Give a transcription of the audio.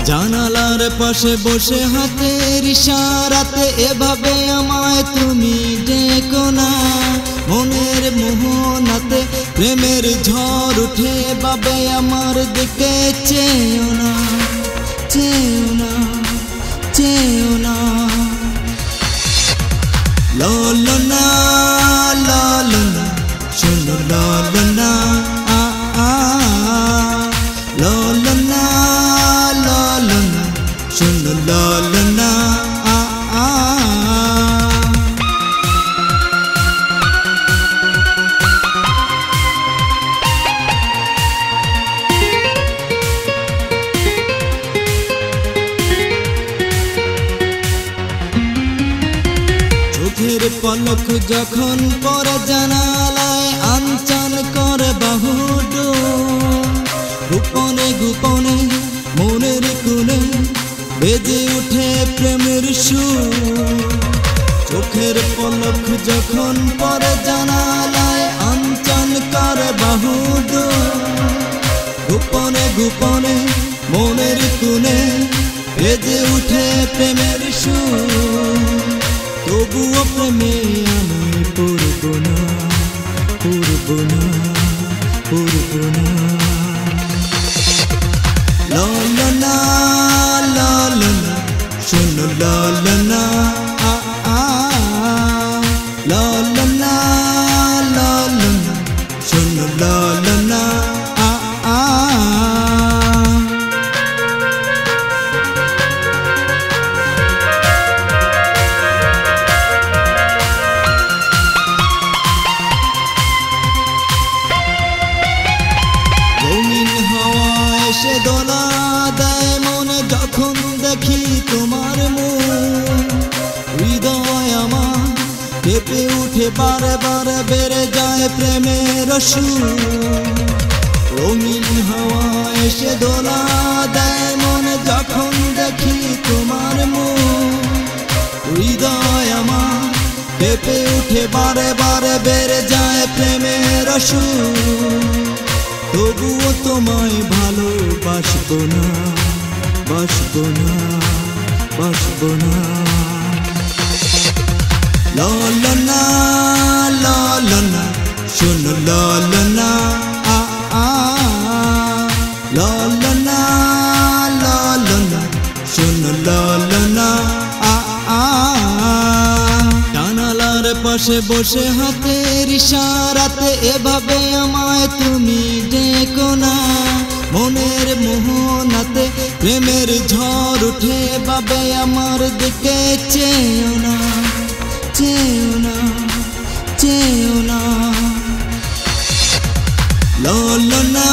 জানালার পাশে বসে হাতের ইশারাতে এভাবে আমায় তুমি ডেকো না। মনের মোহনাতে প্রেমের ঝড় উঠে বাবে আমার দিকে চেয়েও না, চেয়েও না, চেয়েও না। ললনা ললনা শোনো ললনা ললনা ললনা শোনো ললনা চোখের পলক যখন পরে জানালায় আনচান করে বাহুডো, গোপনে গোপনে মনের কোণে বেজে উঠে প্রেমের সুর। চোখের পলক যখন পরে জানালায় আনচান করে বাহুডো, গোপনে গোপনে মনের কোণে বেজে উঠে প্রেমের সুর। তবুও প্রেমে আমি পড়ব না, পড়ব না, পড়ব না। ললনা ললনা শোনো ললনা ললনা ললনা শোনো ললনা সে দোলা দেয় মনে যখন দেখি তোমার মুখ। হৃদয় আমার কেঁপে উঠে বারে বারে বেড়ে যায় প্রেমের সুর। রঙিন হাওয়া এসে দোলা দেয় মনে যখন দেখি তোমার মুখ। হৃদয় আমার কেঁপে উঠে বারে বারে বেড়ে যায় প্রেমের সুর। তবুও তোমায় ভালোবাসবো না, বাসবো না, বাসবো না। ললনা ললনা শোনো ললনা ললনা ললনা শোনো ললনা জানালার পাশে বসে হাতের ইশারাতে এভাবে আমায় তুমি ডেকো না। মনের মোহনাতে প্রেমের ঝড় উঠে বাবে আমার দিকে চেয়েও না, চেয়েও না, চেয়েও না। ললনা